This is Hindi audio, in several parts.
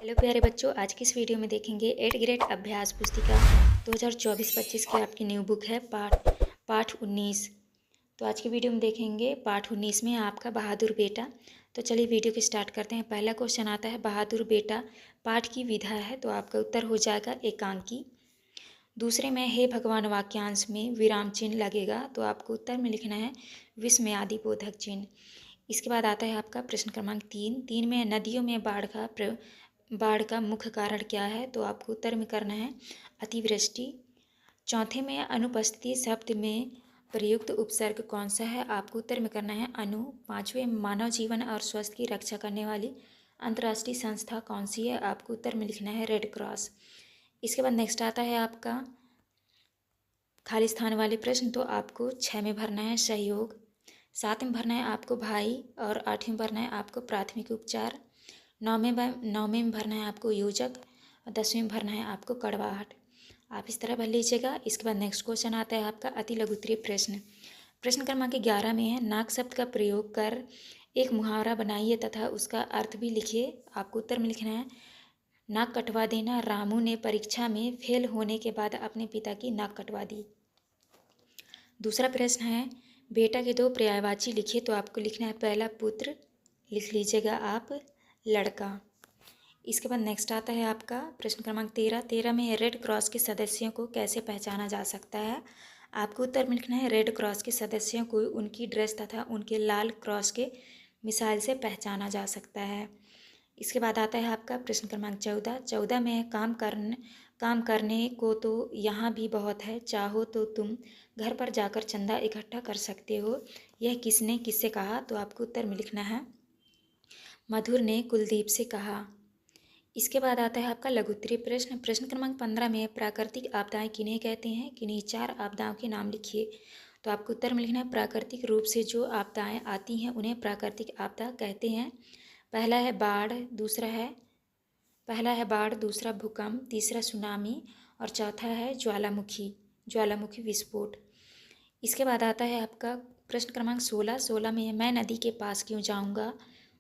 हेलो प्यारे बच्चों, आज की इस वीडियो में देखेंगे 8th ग्रेड अभ्यास पुस्तिका 2024-25 की आपकी न्यू बुक है पाठ 19। तो आज की वीडियो में देखेंगे पाठ 19 में आपका बहादुर बेटा। तो चलिए वीडियो को स्टार्ट करते हैं। पहला क्वेश्चन आता है बहादुर बेटा पाठ की विधा है, तो आपका उत्तर हो जाएगा एकांकी। दूसरे में हे भगवान वाक्यांश में विराम चिन्ह लगेगा, तो आपको उत्तर में लिखना है विस्मयादि बोधक चिन्ह। इसके बाद आता है आपका प्रश्न क्रमांक 3 में नदियों में बाढ़ का मुख्य कारण क्या है, तो आपको उत्तर में करना है अतिवृष्टि। चौथे में अनुपस्थिति शब्द में प्रयुक्त उपसर्ग कौन सा है, आपको उत्तर में करना है अनु। पाँचवें मानव जीवन और स्वास्थ्य की रक्षा करने वाली अंतर्राष्ट्रीय संस्था कौन सी है, आपको उत्तर में लिखना है रेड क्रॉस। इसके बाद नेक्स्ट आता है आपका खाली स्थान वाले प्रश्न, तो आपको 6 में भरना है सहयोग, 7 में भरना है आपको भाई और 8 में भरना है आपको प्राथमिक उपचार, 9वें में भरना है आपको योजक और 10वें में भरना है आपको कड़वाहट। आप इस तरह भर लीजिएगा। इसके बाद नेक्स्ट क्वेश्चन आता है आपका अति लघु उत्तरीय प्रश्न। प्रश्न क्रमांक 11 में है नाक शब्द का प्रयोग कर एक मुहावरा बनाइए तथा उसका अर्थ भी लिखिए। आपको उत्तर में लिखना है नाक कटवा देना। रामू ने परीक्षा में फेल होने के बाद अपने पिता की नाक कटवा दी। दूसरा प्रश्न है बेटा के दो पर्यायवाची लिखिए, तो आपको लिखना है पहला पुत्र, लिख लीजिएगा आप लड़का। इसके बाद नेक्स्ट आता है आपका प्रश्न क्रमांक 13 में रेड क्रॉस के सदस्यों को कैसे पहचाना जा सकता है, आपको उत्तर में लिखना है रेड क्रॉस के सदस्यों को उनकी ड्रेस तथा उनके लाल क्रॉस के मिसाइल से पहचाना जा सकता है। इसके बाद आता है आपका प्रश्न क्रमांक 14 में काम करने को तो यहाँ भी बहुत है, चाहो तो तुम घर पर जाकर चंदा इकट्ठा कर सकते हो, यह किसने किससे कहा, तो आपको उत्तर में लिखना है मधुर ने कुलदीप से कहा। इसके बाद आता है आपका लघु उत्तरीय प्रश्न। प्रश्न क्रमांक 15 में प्राकृतिक आपदाएं किन्हें कहते हैं, किन्हीं 4 आपदाओं के नाम लिखिए, तो आपको उत्तर में लिखना है प्राकृतिक रूप से जो आपदाएं आती हैं उन्हें प्राकृतिक आपदा कहते हैं। पहला है बाढ़, दूसरा भूकंप, तीसरा सुनामी और चौथा है ज्वालामुखी विस्फोट। इसके बाद आता है आपका प्रश्न क्रमांक 16 में मैं नदी के पास क्यों जाऊंगा,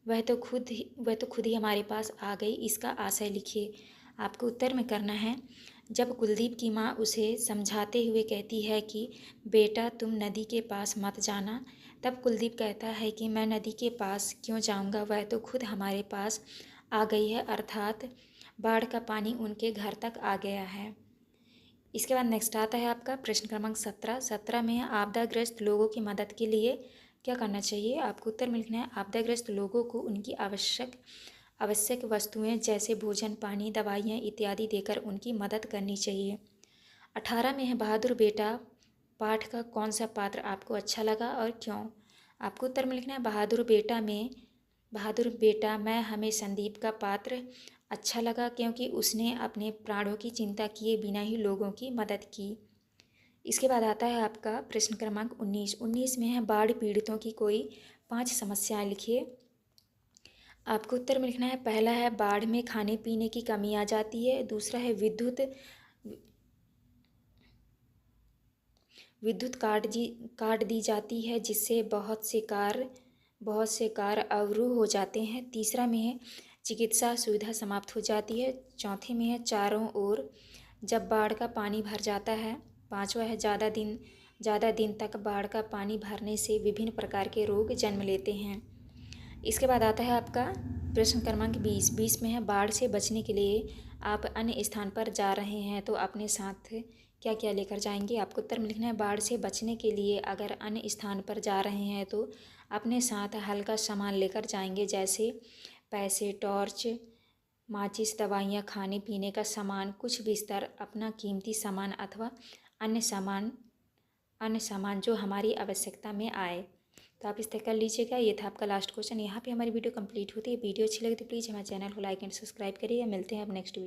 वह तो खुद ही हमारे पास आ गई, इसका आशय लिखिए। आपको उत्तर में करना है जब कुलदीप की माँ उसे समझाते हुए कहती है कि बेटा तुम नदी के पास मत जाना, तब कुलदीप कहता है कि मैं नदी के पास क्यों जाऊंगा, वह तो खुद हमारे पास आ गई है, अर्थात बाढ़ का पानी उनके घर तक आ गया है। इसके बाद नेक्स्ट आता है आपका प्रश्न क्रमांक 17 में आपदाग्रस्त लोगों की मदद के लिए क्या करना चाहिए, आपको उत्तर में लिखना है आपदाग्रस्त लोगों को उनकी आवश्यक वस्तुएं जैसे भोजन, पानी, दवाइयाँ इत्यादि देकर उनकी मदद करनी चाहिए। 18 में है बहादुर बेटा पाठ का कौन सा पात्र आपको अच्छा लगा और क्यों, आपको उत्तर में लिखना है बहादुर बेटा मैं हमें संदीप का पात्र अच्छा लगा क्योंकि उसने अपने प्राणों की चिंता किए बिना ही लोगों की मदद की। इसके बाद आता है आपका प्रश्न क्रमांक 19 में है बाढ़ पीड़ितों की कोई 5 समस्याएं लिखिए। आपको उत्तर में लिखना है पहला है बाढ़ में खाने पीने की कमी आ जाती है, दूसरा है विद्युत काट दी जाती है जिससे बहुत से कार्य अवरुद्ध हो जाते हैं, तीसरा में है चिकित्सा सुविधा समाप्त हो जाती है, चौथे में है चारों ओर जब बाढ़ का पानी भर जाता है, पांचवा है ज़्यादा दिन तक बाढ़ का पानी भरने से विभिन्न प्रकार के रोग जन्म लेते हैं। इसके बाद आता है आपका प्रश्न क्रमांक 20 में है बाढ़ से बचने के लिए आप अन्य स्थान पर जा रहे हैं तो अपने साथ क्या क्या लेकर जाएंगे, आपको उत्तर में लिखना है बाढ़ से बचने के लिए अगर अन्य स्थान पर जा रहे हैं तो अपने साथ हल्का सामान लेकर जाएंगे, जैसे पैसे, टॉर्च, माचिस, दवाइयाँ, खाने पीने का सामान, कुछ बिस्तर, अपना कीमती सामान अथवा अन्य सामान जो हमारी आवश्यकता में आए। तो आप इस तरह कर लीजिएगा। ये था आपका लास्ट क्वेश्चन। यहाँ पे हमारी वीडियो कंप्लीट होती है। वीडियो अच्छी लगी तो प्लीज़ हमारे चैनल को लाइक एंड सब्सक्राइब करिएगा। मिलते हैं अब नेक्स्ट वीडियो।